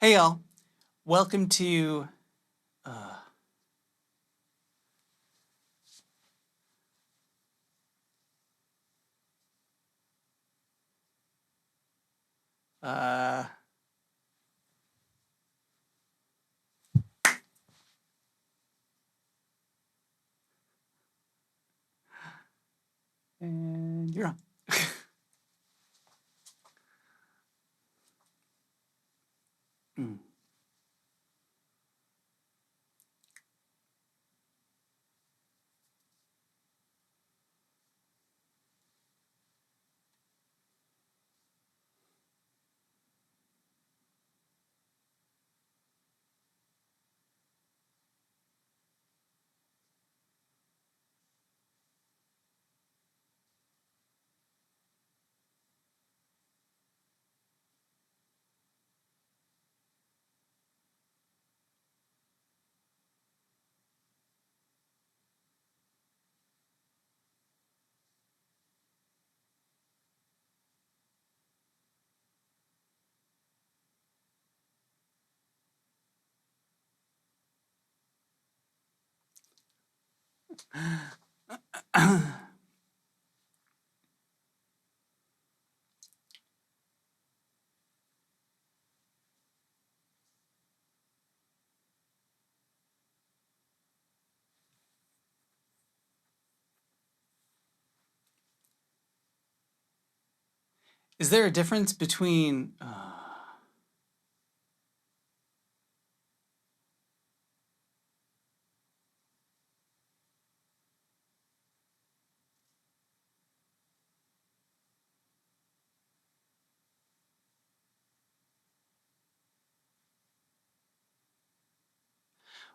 Hey y'all, welcome to uh, uh, and you're on. Mm. Is there a difference between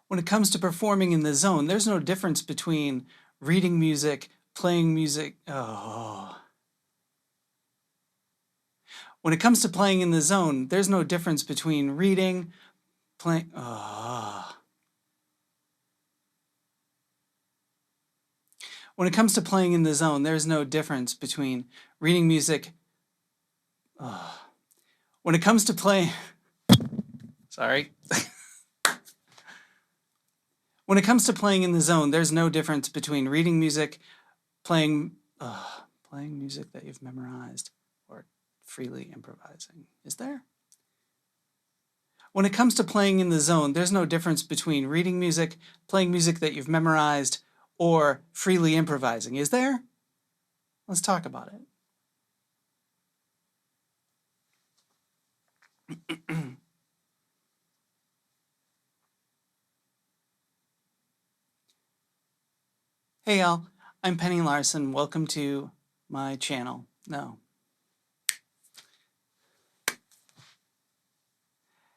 when it comes to performing in the zone, there's no difference between reading music, playing music. Oh. When it comes to playing in the zone, there's no difference between reading, playing. Oh. When it comes to playing in the zone, there's no difference between reading music. Oh. When it comes to playing, sorry. When it comes to playing in the zone, there's no difference between reading music, playing music that you've memorized, or freely improvising. Is there? When it comes to playing in the zone, there's no difference between reading music, playing music that you've memorized, or freely improvising. Is there? Let's talk about it. Hey y'all, I'm Penny Larson. Welcome to my channel. No.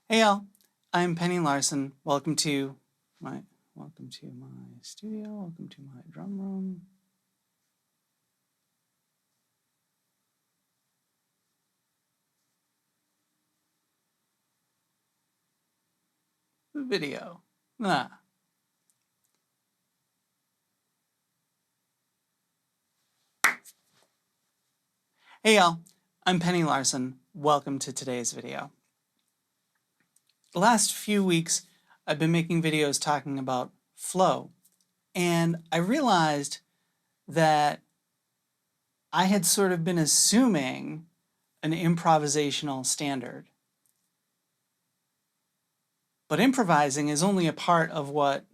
Hey y'all, I'm Penny Larson. Welcome to my studio. Welcome to my drum room. Video. Ah. Hey y'all, I'm Penny Larson. Welcome to today's video. The last few weeks, I've been making videos talking about flow, and I realized that I had sort of been assuming an improvisational standard. But improvising is only a part of what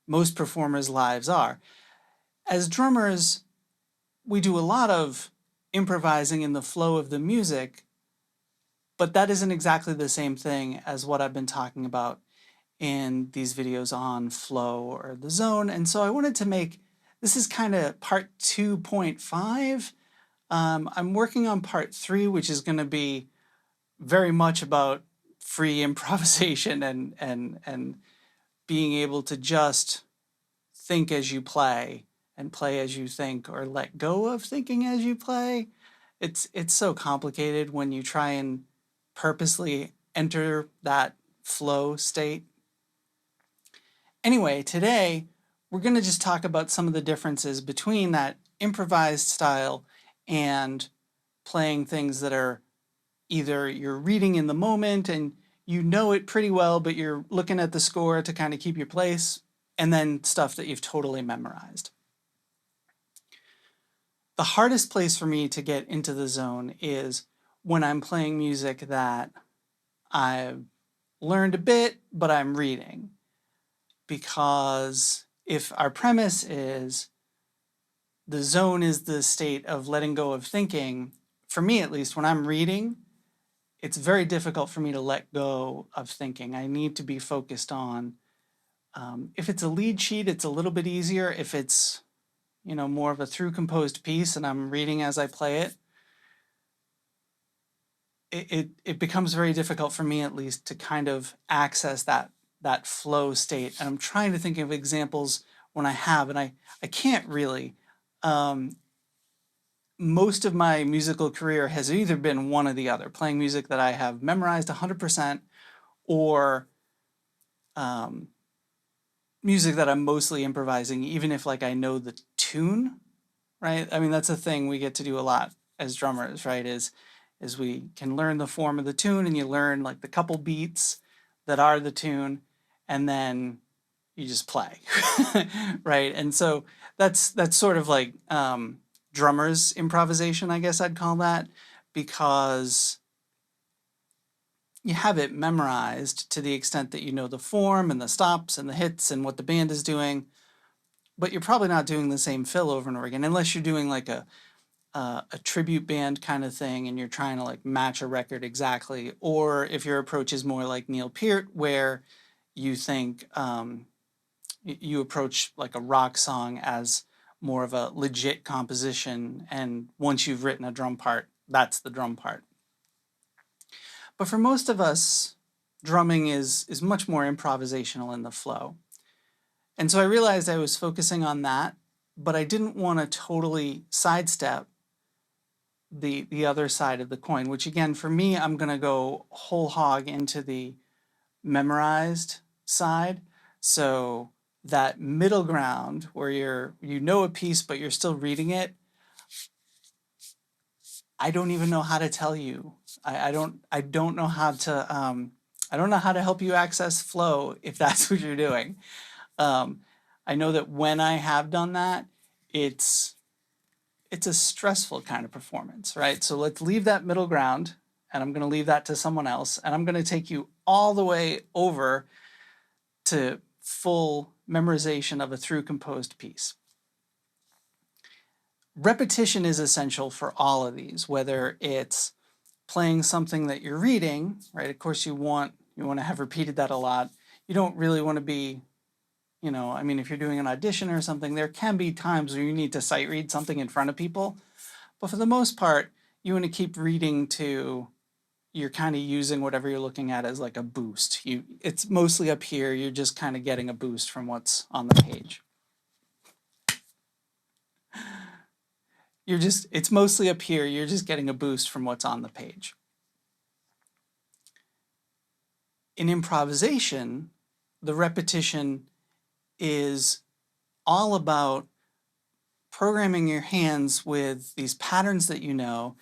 most performers' lives are. As drummers, we do a lot of improvising in the flow of the music, but that isn't exactly the same thing as what I've been talking about in these videos on flow or the zone. And so I wanted to make, this is kind of part 2.5. I'm working on part 3, which is going to be very much about free improvisation and being able to just think as you play and play as you think, or let go of thinking as you play. It's so complicated when you try and purposely enter that flow state. Anyway, today we're going to just talk about some of the differences between that improvised style and playing things that are either you're reading in the moment and you know it pretty well, but you're looking at the score to kind of keep your place, and then stuff that you've totally memorized. The hardest place for me to get into the zone is when I'm playing music that I've learned a bit, but I'm reading. Because if our premise is the zone is the state of letting go of thinking, for me at least, when I'm reading, it's very difficult for me to let go of thinking. I need to be focused on, if it's a lead sheet, it's a little bit easier. If it's, more of a through composed piece and I'm reading as I play it, it becomes very difficult for me at least to kind of access that flow state. And I'm trying to think of examples when I have, and I can't really. Most of my musical career has either been one or the other, playing music that I have memorized 100% or music that I'm mostly improvising, even if like I know the tune, right? I mean, that's a thing we get to do a lot as drummers, right? Is we can learn the form of the tune, and you learn like the couple beats that are the tune, and then you just play, right? And so that's sort of like drummer's improvisation, I guess I'd call that, because you have it memorized to the extent that you know the form and the stops and the hits and what the band is doing, but you're probably not doing the same fill over and over again, unless you're doing like a tribute band kind of thing and you're trying to like match a record exactly, or if your approach is more like Neil Peart, where you think you approach like a rock song as more of a legit composition, and once you've written a drum part, that's the drum part. But for most of us, drumming is much more improvisational in the flow. And so I realized I was focusing on that, but I didn't want to totally sidestep the other side of the coin, which again, for me, I'm going to go whole hog into the memorized side. So that middle ground where you know a piece, but you're still reading it, I don't even know how to tell you. I don't know how to I don't know how to help you access flow if that's what you're doing. I know that when I have done that, it's a stressful kind of performance, right? So let's leave that middle ground, and I'm going to leave that to someone else, and I'm going to take you all the way over to full memorization of a through composed piece. Repetition is essential for all of these, whether it's playing something that you're reading, right? Of course, you want to have repeated that a lot. You don't really want to be, I mean, if you're doing an audition or something, there can be times where you need to sight read something in front of people. But for the most part, you want to keep reading to, you're kind of using whatever you're looking at as like a boost. It's mostly up here, you're just kind of getting a boost from what's on the page. It's mostly up here, you're just getting a boost from what's on the page. In improvisation, the repetition is all about programming your hands with these patterns that you know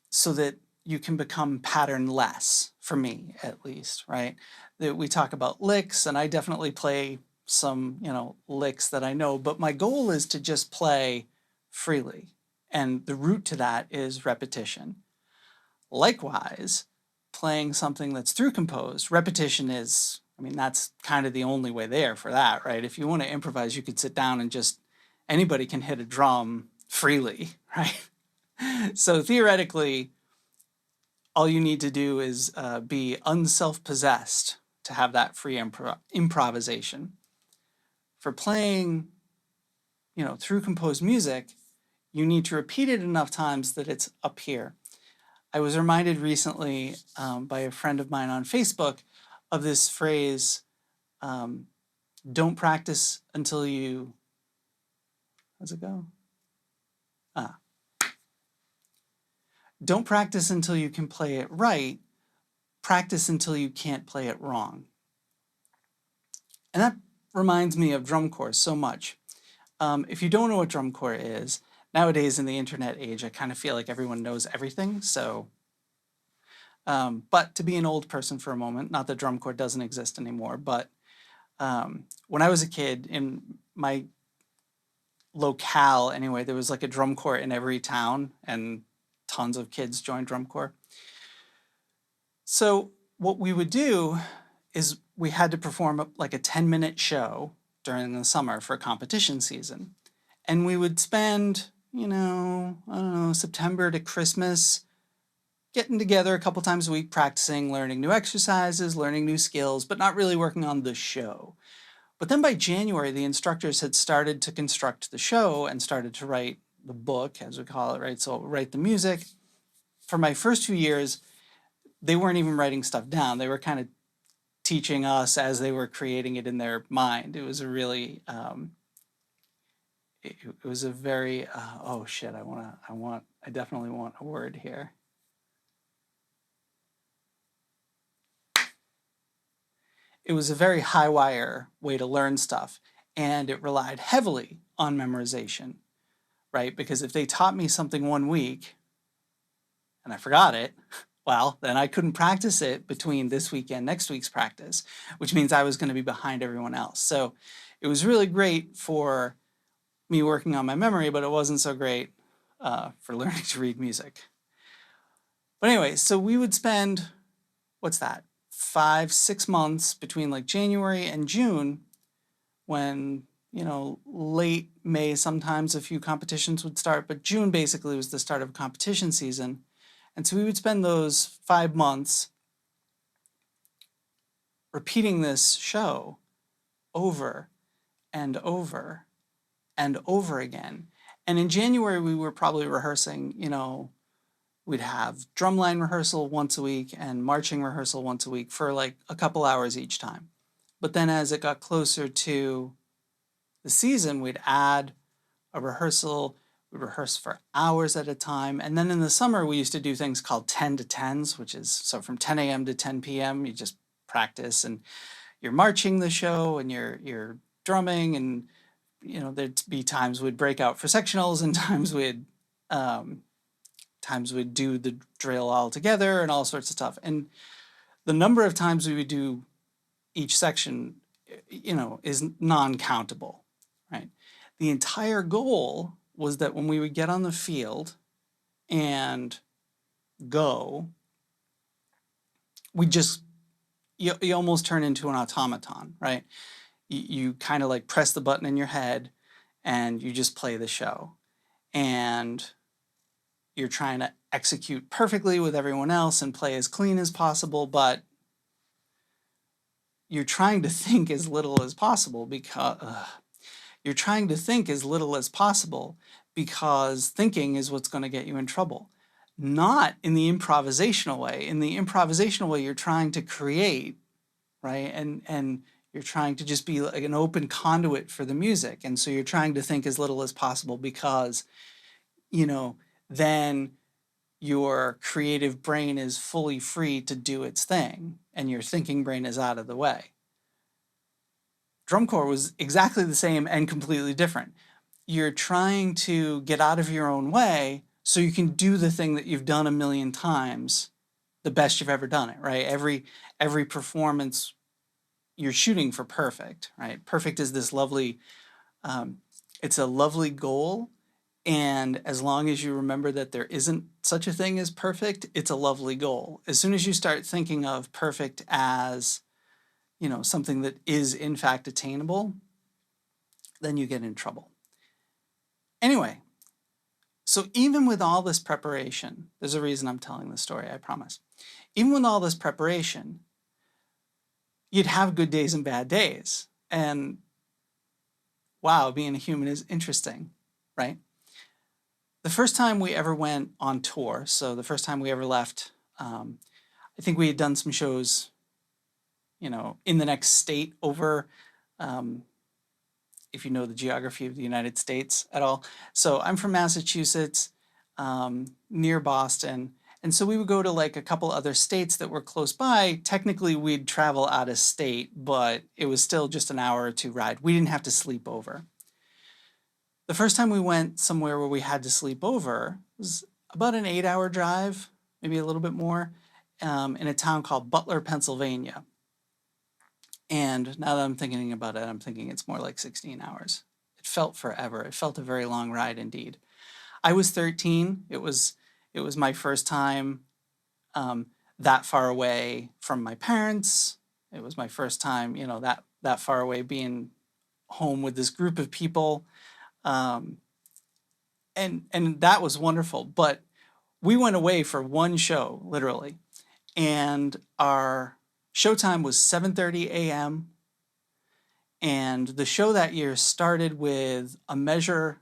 so that you can become patternless, for me at least, right? That we talk about licks, and I definitely play some, licks that I know, but my goal is to just play freely. And the root to that is repetition. Likewise, playing something that's through composed, repetition is, that's kind of the only way there for that, right? If you want to improvise, you could sit down and just, anybody can hit a drum freely, right? So theoretically, all you need to do is be unself-possessed to have that free improvisation. For playing, through composed music, you need to repeat it enough times that it's up here. I was reminded recently by a friend of mine on Facebook of this phrase, don't practice until you, how's it go? Don't practice until you can play it right, practice until you can't play it wrong. And that reminds me of drum corps so much. If you don't know what drum corps is, nowadays in the internet age, I kind of feel like everyone knows everything. So But to be an old person for a moment, not that drum corps doesn't exist anymore, but when I was a kid, in my locale anyway, there was like a drum corps in every town, and tons of kids joined drum corps. So what we would do is we had to perform like a 10-minute show during the summer for competition season. And we would spend, I don't know, September to Christmas getting together a couple times a week, practicing, learning new exercises, learning new skills, but not really working on the show. But then by January, the instructors had started to construct the show and started to write the book, as we call it, right? So write the music. For my first few years, they weren't even writing stuff down. They were kind of teaching us as they were creating it in their mind. It was a really, it was a very, oh shit, I definitely want a word here. It was a very high wire way to learn stuff, and it relied heavily on memorization, right? Because if they taught me something one week and I forgot it, well, then I couldn't practice it between this week and next week's practice, which means I was going to be behind everyone else. So it was really great for me working on my memory, but it wasn't so great for learning to read music. But anyway, so we would spend, what's that, 5-6 months between like January and June, when, late May, sometimes a few competitions would start, but June basically was the start of competition season. And so we would spend those 5 months repeating this show over and over and over again. And in January, we were probably rehearsing, we'd have drumline rehearsal once a week and marching rehearsal once a week for like a couple hours each time. But then as it got closer to the season, we'd add a rehearsal. We'd rehearse for hours at a time. And then in the summer, we used to do things called 10 to 10s, which is, so from 10 a.m. to 10 p.m., you just practice and you're marching the show and you're drumming, and there'd be times we'd break out for sectionals, and times we'd do the drill all together and all sorts of stuff. And the number of times we would do each section, is non-countable, right? The entire goal was that when we would get on the field and go, you almost turn into an automaton, right? You kind of like press the button in your head and you just play the show. And you're trying to execute perfectly with everyone else and play as clean as possible, but you're trying to think as little as possible because thinking is what's going to get you in trouble. Not in the improvisational way. In the improvisational way, you're trying to create, right? And you're trying to just be like an open conduit for the music. And so you're trying to think as little as possible because, then your creative brain is fully free to do its thing and your thinking brain is out of the way. Drum corps was exactly the same and completely different. You're trying to get out of your own way so you can do the thing that you've done a million times, the best you've ever done it, right? Every performance, you're shooting for perfect, right? Perfect is this lovely, it's a lovely goal. And as long as you remember that there isn't such a thing as perfect, it's a lovely goal. As soon as you start thinking of perfect as, something that is in fact attainable, then you get in trouble. Anyway, so even with all this preparation, there's a reason I'm telling this story, I promise. Even with all this preparation, you'd have good days and bad days. And wow, being a human is interesting, right? The first time we ever went on tour, so the first time we ever left, I think we had done some shows, in the next state over, if you know the geography of the United States at all. So I'm from Massachusetts, near Boston. And so we would go to like a couple other states that were close by. Technically, we'd travel out of state, but it was still just an hour or two ride. We didn't have to sleep over. The first time we went somewhere where we had to sleep over was about an 8-hour drive, maybe a little bit more. in a town called Butler, Pennsylvania. And now that I'm thinking about it, I'm thinking it's more like 16 hours. It felt forever. It felt a very long ride indeed. I was 13. It was my first time that far away from my parents. It was my first time, that far away, being home with this group of people. And that was wonderful. But we went away for one show, literally, and our showtime was 7:30 a.m. And the show that year started with a measure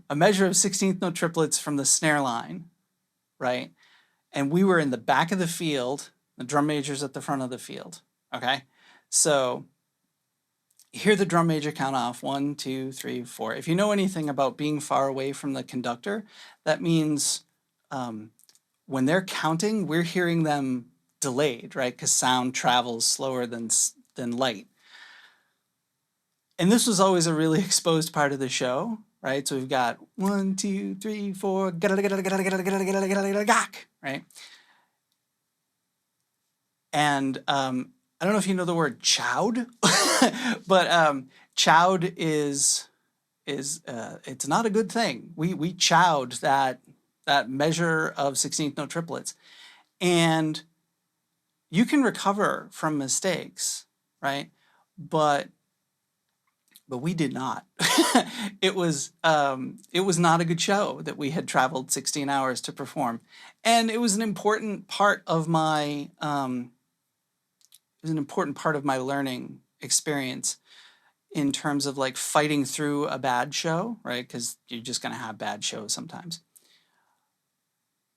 of 16th note triplets from the snare line, right? And we were in the back of the field, the drum major's at the front of the field, okay? So hear the drum major count off, 1, 2, 3, 4. If you know anything about being far away from the conductor, that means when they're counting, we're hearing them delayed, right? Because sound travels slower than light. And this was always a really exposed part of the show, right? So we've got 1, 2, 3, 4, right? And I don't know if you know the word chowed, but chowed is it's not a good thing. We chowed that measure of 16th note triplets, and you can recover from mistakes, right? But we did not. It was not a good show that we had traveled 16 hours to perform, and it was an important part of my learning experience in terms of like fighting through a bad show, right? Because you're just going to have bad shows sometimes.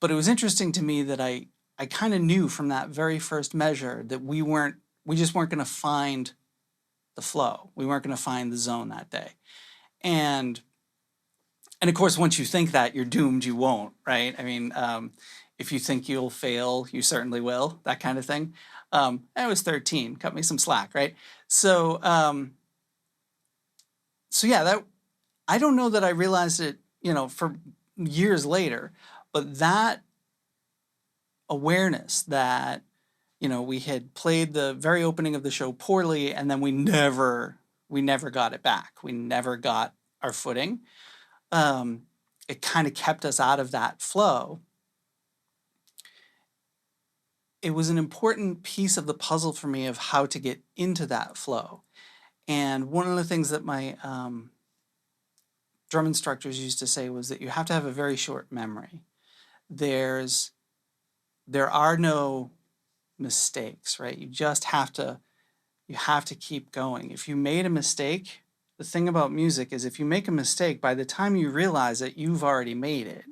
But it was interesting to me that I kind of knew from that very first measure that we just weren't going to find the flow. We weren't going to find the zone that day. And of course, once you think that, you're doomed, you won't, right? I mean, if you think you'll fail, you certainly will, that kind of thing. I was 13, cut me some slack, right? So yeah, I don't know that I realized it, for years later, but that awareness that, we had played the very opening of the show poorly, and then we never got it back. We never got our footing. It kind of kept us out of that flow. It was an important piece of the puzzle for me of how to get into that flow. And one of the things that my drum instructors used to say was that you have to have a very short memory. There are no mistakes, right? You just have to keep going. If you made a mistake, the thing about music is if you make a mistake, by the time you realize it, you've already made it,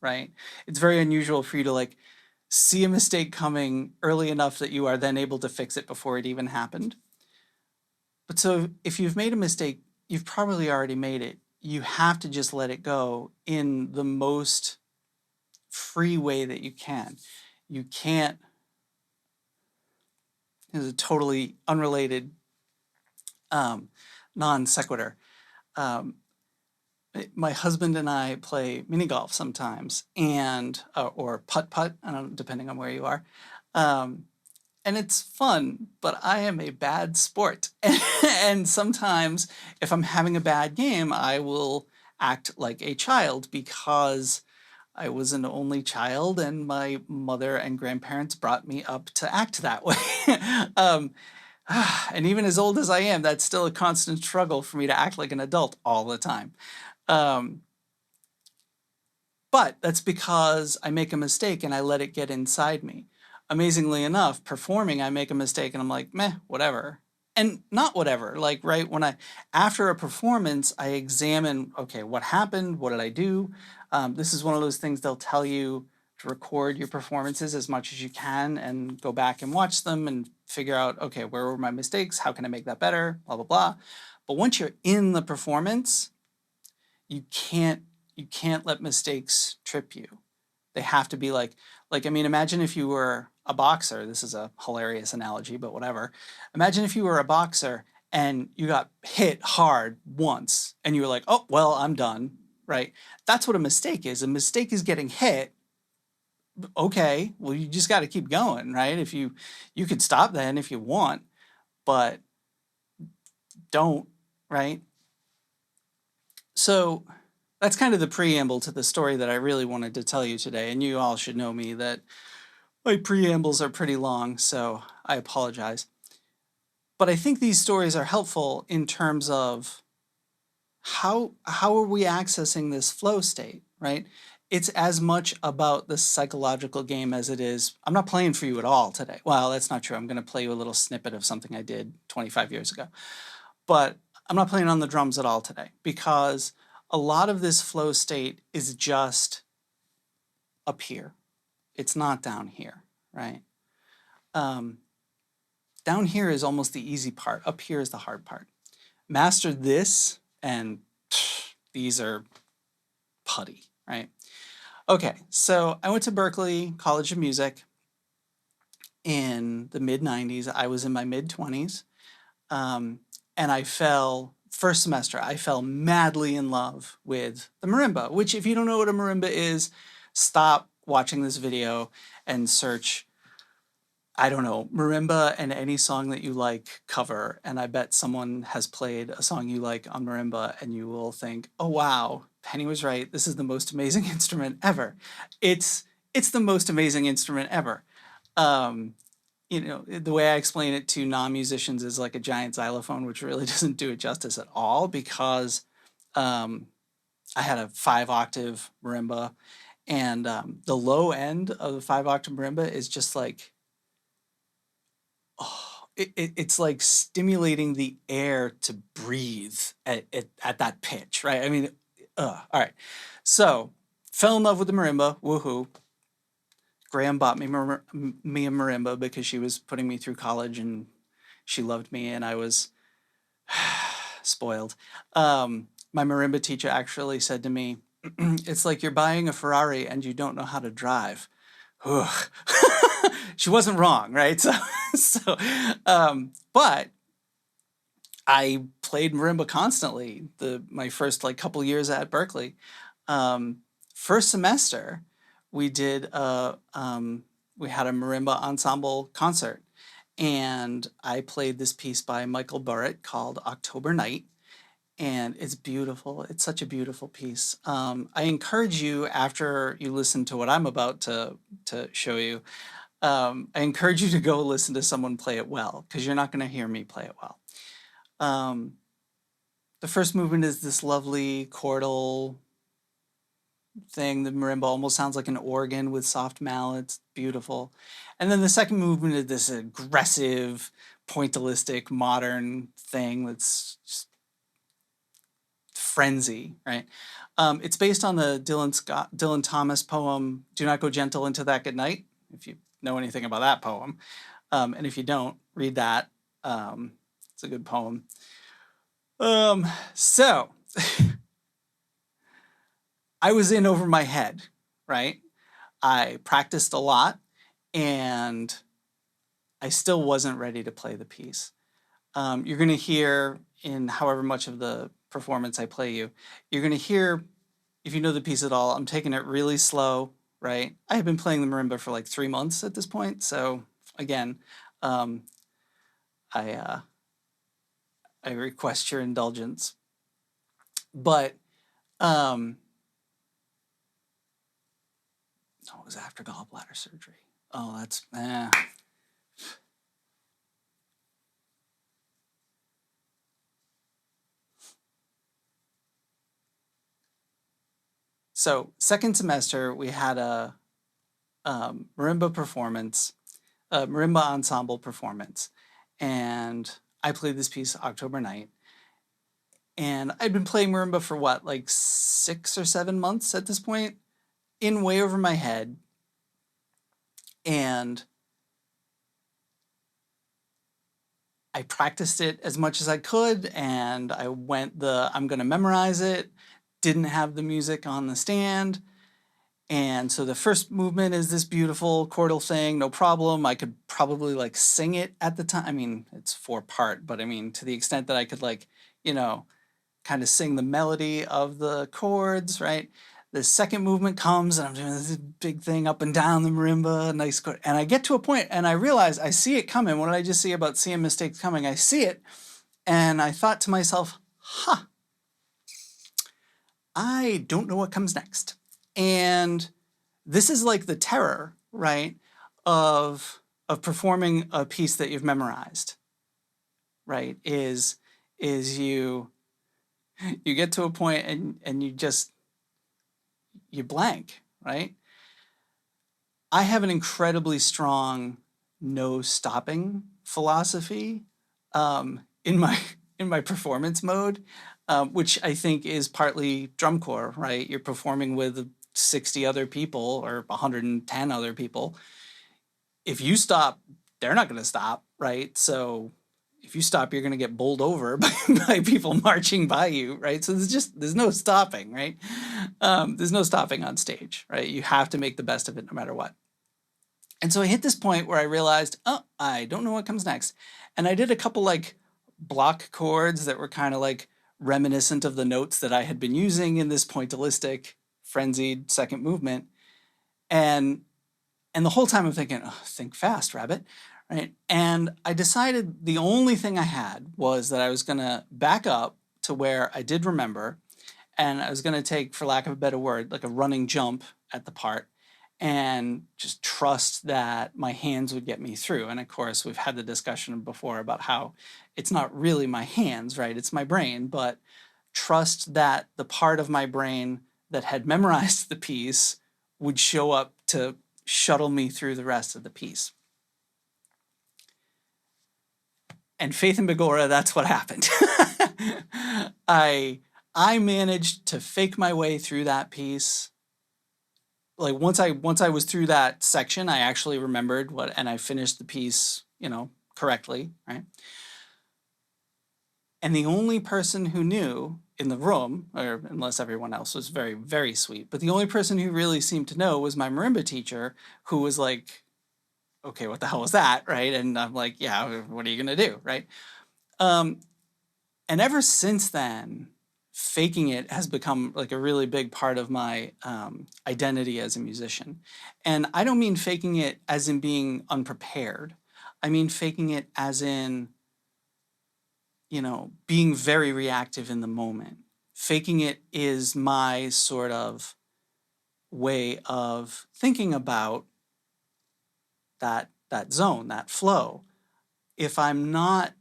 right? It's very unusual for you to like see a mistake coming early enough that you are then able to fix it before it even happened. But so if you've made a mistake, you've probably already made it. You have to just let it go in the most free way that you can. You can't. This is a totally unrelated non sequitur. My husband and I play mini golf sometimes, and or putt-putt, depending on where you are. And it's fun, but I am a bad sport. And sometimes if I'm having a bad game, I will act like a child because I was an only child and my mother and grandparents brought me up to act that way. And even as old as I am, that's still a constant struggle for me to act like an adult all the time. But that's because I make a mistake and I let it get inside me. Amazingly enough, performing, I make a mistake and I'm like, meh, whatever. And not whatever, like, right, after a performance, I examine, okay, what happened? What did I do? This is one of those things they'll tell you to record your performances as much as you can and go back and watch them and figure out, okay, where were my mistakes? How can I make that better? Blah, blah, blah. But once you're in the performance, you can't let mistakes trip you. They have to be like, I mean, imagine if you were a boxer. This is a hilarious analogy, but whatever. Imagine if you were a boxer and you got hit hard once and you were like, oh, well, I'm done, right? That's what a mistake is. A mistake is getting hit Okay, well, you just got to keep going, right? If you could stop then if you want, but don't, right? So that's kind of the preamble to the story that I really wanted to tell you today. And you all should know me that my preambles are pretty long, so I apologize. But I think these stories are helpful in terms of how are we accessing this flow state, right? It's as much about the psychological game as it is. I'm not playing for you at all today. Well, that's not true. I'm going to play you a little snippet of something I did 25 years ago. But I'm not playing on the drums at all today because a lot of this flow state is just up here. It's not down here, right? Down here is almost the easy part. Up here is the hard part. Master this, and these are putty, right? Okay, so I went to Berklee College of Music in the mid 90s. I was in my mid 20s. And I fell, first semester, I fell madly in love with the marimba, which, if you don't know what a marimba is, stop watching this video and search, I don't know, marimba and any song that you like cover. And I bet someone has played a song you like on marimba and you will think, oh, wow, Penny was right. This is the most amazing instrument ever. It's the most amazing instrument ever. You know, the way I explain it to non-musicians is like a giant xylophone, which really doesn't do it justice at all because I had a 5-octave marimba, and the low end of the 5-octave marimba is just like, oh, it's like stimulating the air to breathe at that pitch, right? I mean, all right. So, fell in love with the marimba, woohoo. Graham bought me a marimba because she was putting me through college and she loved me and I was spoiled. My marimba teacher actually said to me, it's like you're buying a Ferrari and you don't know how to drive. She wasn't wrong, right? But I played marimba constantly my first like couple years at Berklee. First semester, we did we had a marimba ensemble concert, and I played this piece by Michael Burritt called October Night, and it's beautiful. It's such a beautiful piece. I encourage you, after you listen to what I'm about to show you, I encourage you to go listen to someone play it well, because you're not going to hear me play it well. The first movement is this lovely chordal thing. The marimba almost sounds like an organ with soft mallets. Beautiful. And then the second movement is this aggressive, pointillistic, modern thing that's just frenzy, right? It's based on the Dylan Thomas poem, Do Not Go Gentle Into That Good Night, if you know anything about that poem. And if you don't, read that. It's a good poem. So I was in over my head, right? I practiced a lot and I still wasn't ready to play the piece. You're going to hear in however much of the performance I play you, you're going to hear, if you know the piece at all, I'm taking it really slow, right? I have been playing the marimba for like 3 months at this point. So again, I request your indulgence. But it was after gallbladder surgery. Oh, that's So second semester, we had a marimba performance, a marimba ensemble performance. And I played this piece October Night. And I'd been playing marimba for what, like 6 or 7 months at this point, in way over my head. And I practiced it as much as I could, and I went I'm gonna memorize it, didn't have the music on the stand. And so the first movement is this beautiful chordal thing, no problem. I could probably like sing it at the time. I mean, it's 4-part, but I mean, to the extent that I could like, you know, kind of sing the melody of the chords, right? the second movement comes, and I'm doing this big thing up and down the marimba, nice chord. And I get to a point, and I realize I see it coming. What did I just see about seeing mistakes coming? I see it, and I thought to myself, huh, I don't know what comes next. And this is like the terror, right, of performing a piece that you've memorized, right? Is you get to a point and you blank, right? I have an incredibly strong no stopping philosophy in my performance mode, which I think is partly drum corps, right? You're performing with 60 other people or 110 other people. If you stop, they're not going to stop, right? So if you stop, you're going to get bowled over by people marching by you, right? So there's no stopping, right? There's no stopping on stage, right? You have to make the best of it no matter what. And so I hit this point where I realized, oh, I don't know what comes next. And I did a couple like block chords that were kind of like reminiscent of the notes that I had been using in this pointillistic, frenzied second movement. And the whole time I'm thinking, oh, think fast, rabbit, right? And I decided the only thing I had was that I was gonna back up to where I did remember, and I was gonna take, for lack of a better word, like a running jump at the part, and just trust that my hands would get me through. And of course, we've had the discussion before about how it's not really my hands, right? It's my brain, but trust that the part of my brain that had memorized the piece would show up to shuttle me through the rest of the piece. And Faith and Begorra, that's what happened. I managed to fake my way through that piece. Like once I was through that section, I actually remembered and I finished the piece, correctly, right? And the only person who knew in the room, or unless everyone else was very, very sweet, but the only person who really seemed to know was my marimba teacher, who was like, okay, what the hell was that, right? And I'm like, yeah, what are you gonna do, right? And ever since then, faking it has become like a really big part of my identity as a musician. And I don't mean faking it as in being unprepared. I mean faking it as in, being very reactive in the moment. Faking it is my sort of way of thinking about that zone, that flow. If I'm not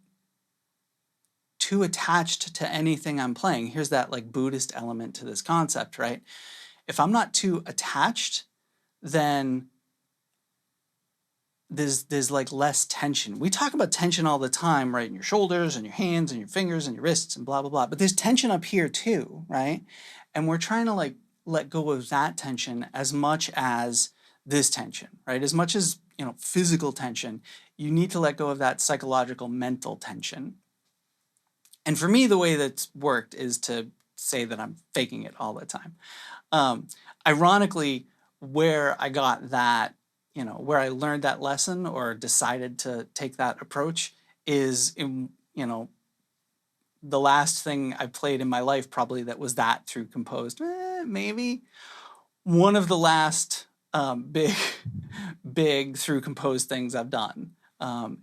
too attached to anything I'm playing, here's that like Buddhist element to this concept, right? If I'm not too attached, then there's like less tension. We talk about tension all the time, right? In your shoulders and your hands and your fingers and your wrists and blah, blah, blah. But there's tension up here too, right? And we're trying to like let go of that tension as much as this tension, right? As much as, physical tension, you need to let go of that psychological, mental tension. And for me, the way that's worked is to say that I'm faking it all the time. Ironically, where I got that, where I learned that lesson or decided to take that approach is in, the last thing I played in my life probably that was that through composed, maybe. One of the last big through composed things I've done.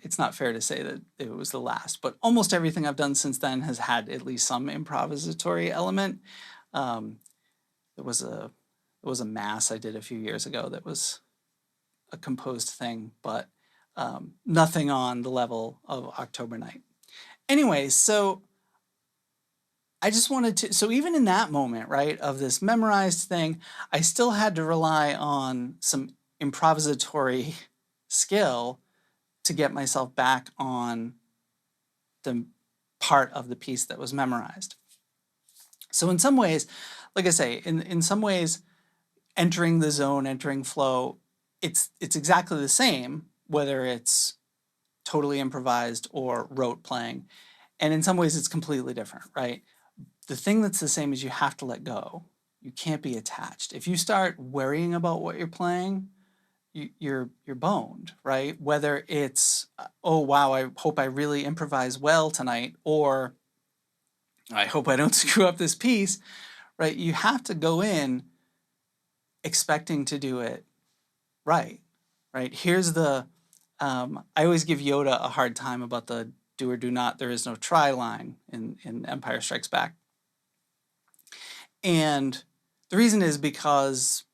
It's not fair to say that it was the last, but almost everything I've done since then has had at least some improvisatory element. There was a mass I did a few years ago that was a composed thing, but nothing on the level of October Night. Anyway, so I just wanted to, so even in that moment, right, of this memorized thing, I still had to rely on some improvisatory skill to get myself back on the part of the piece that was memorized. So in some ways, like I say, in some ways, entering the zone, entering flow, it's exactly the same, whether it's totally improvised or rote playing. And in some ways, it's completely different, right? The thing that's the same is you have to let go. You can't be attached. If you start worrying about what you're playing, you're boned, right? Whether it's, oh, wow, I hope I really improvise well tonight, or I hope I don't screw up this piece, right? You have to go in expecting to do it right. Here's the, I always give Yoda a hard time about the do or do not, there is no try line in Empire Strikes Back. And the reason is because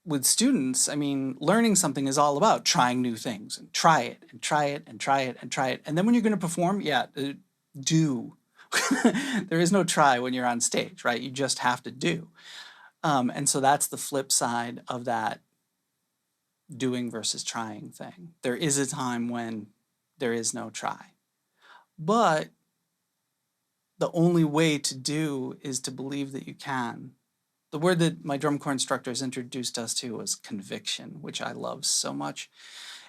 with students, I mean, learning something is all about trying new things and try it and try it and try it and try it. And then when you're going to perform, do. There is no try when you're on stage, right? You just have to do. And so that's the flip side of that doing versus trying thing. There is a time when there is no try. But the only way to do is to believe that you can. The word that my drum corps instructors introduced us to was conviction, which I love so much.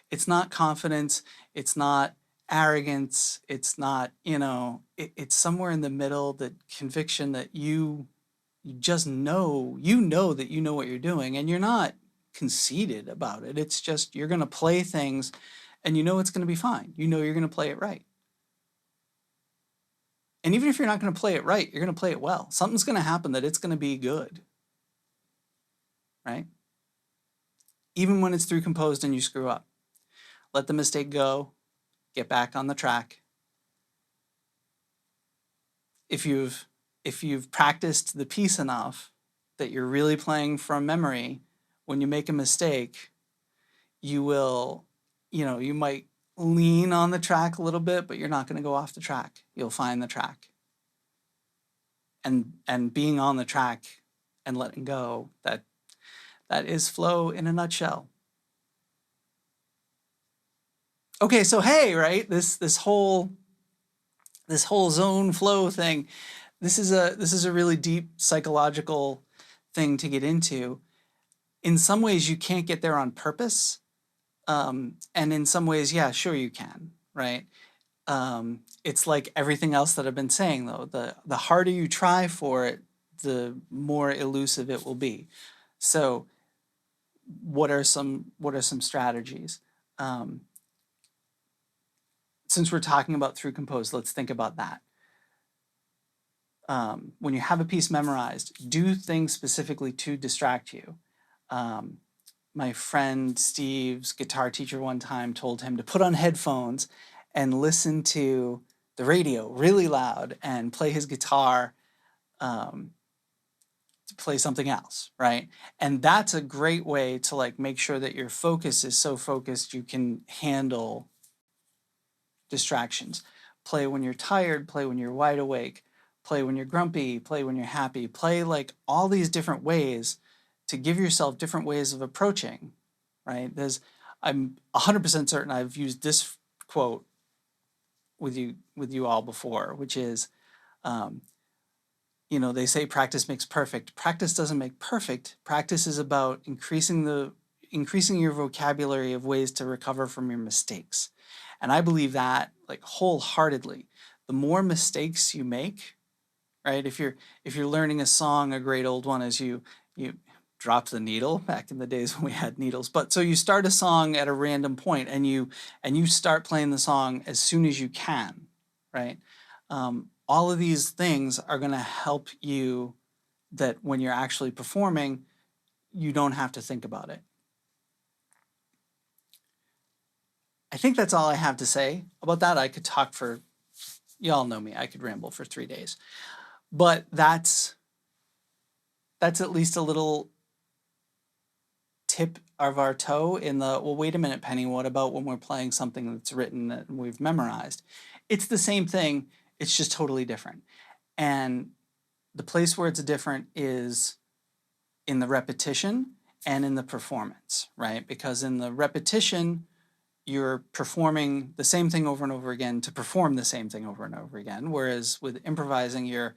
It's not confidence, it's not arrogance, it's not, it's somewhere in the middle, that conviction that you just know, that you know what you're doing, and you're not conceited about it. It's just you're going to play things and you know it's going to be fine. You know you're going to play it right. And even if you're not going to play it right, you're going to play it well. Something's going to happen that it's going to be good. Right? Even when it's through composed and you screw up. Let the mistake go, get back on the track. If you've practiced the piece enough that you're really playing from memory, when you make a mistake, you will, you might lean on the track a little bit, but you're not going to go off the track. You'll find the track. And being on the track and letting go, that is flow in a nutshell. Okay, so hey, right? This whole zone flow thing, this is a really deep psychological thing to get into. In some ways, you can't get there on purpose, and in some ways, yeah, sure you can, right? It's like everything else that I've been saying, though. The harder you try for it, the more elusive it will be. So, what are some strategies? Since we're talking about through compose, let's think about that. When you have a piece memorized, do things specifically to distract you. My friend Steve's guitar teacher one time told him to put on headphones and listen to the radio really loud and play his guitar, to play something else, right? And that's a great way to make sure that your focus is so focused you can handle distractions. Play when you're tired, play when you're wide awake, play when you're grumpy, play when you're happy, play all these different ways to give yourself different ways of approaching, right? I'm 100% certain I've used this quote with you all before, which is, they say practice makes perfect. Practice doesn't make perfect. Practice is about increasing your vocabulary of ways to recover from your mistakes. And I believe that wholeheartedly. The more mistakes you make, right? If you're learning a song, a great old one is you drop the needle, back in the days when we had needles. But so you start a song at a random point and you start playing the song as soon as you can, right? All of these things are going to help you, that when you're actually performing, you don't have to think about it. I think that's all I have to say about that. I could talk for, you all know me, I could ramble for 3 days. But that's at least a little tip of our toe in the, well, wait a minute, Penny, what about when we're playing something that's written and we've memorized? It's the same thing, it's just totally different. And the place where it's different is in the repetition and in the performance, right? Because in the repetition, you're performing the same thing over and over again to perform the same thing over and over again. Whereas with improvising, you're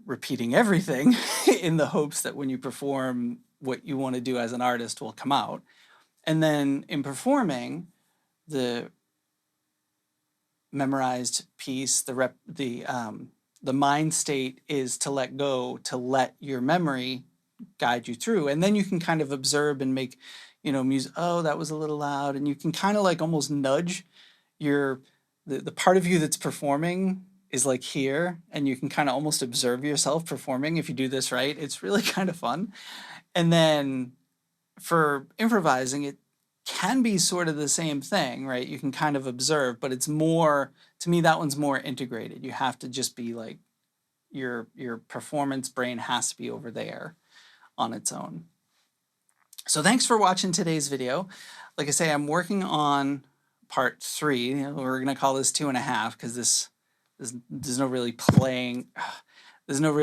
repeating everything in the hopes that when you perform, what you want to do as an artist will come out. And then in performing, the memorized piece, the mind state is to let go, to let your memory guide you through. And then you can kind of observe and make, music, oh, that was a little loud. And you can kind of almost nudge the part of you that's performing is like here, and you can kind of almost observe yourself performing if you do this right. It's really kind of fun. And then for improvising, it can be sort of the same thing, right? You can kind of observe, but it's more, to me, that one's more integrated. You have to just be like, your performance brain has to be over there on its own. So thanks for watching today's video. Like I say, I'm working on part 3. We're gonna call this 2.5 because there's no really playing. There's not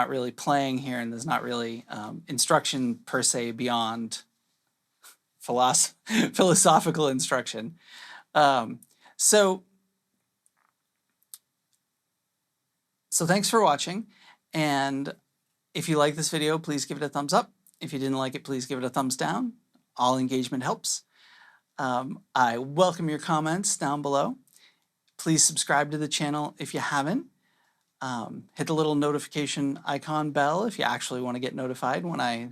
really playing here, and there's not really instruction per se beyond philosophical instruction. So thanks for watching, and if you like this video, please give it a thumbs up. If you didn't like it, please give it a thumbs down. All engagement helps. I welcome your comments down below. Please subscribe to the channel if you haven't. Hit the little notification icon bell if you actually want to get notified when I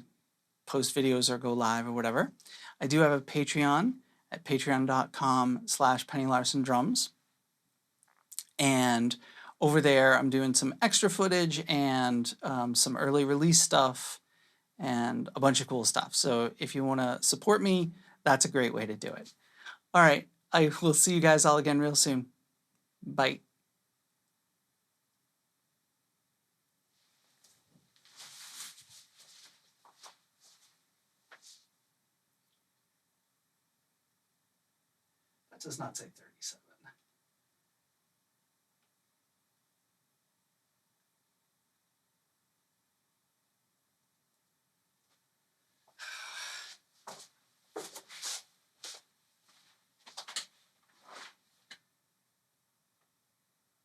post videos or go live or whatever. I do have a Patreon at patreon.com/PennyLarsonDrums. And over there, I'm doing some extra footage and some early release stuff and a bunch of cool stuff. So if you want to support me, that's a great way to do it. All right, I will see you guys all again real soon. Bye. That does not say 37.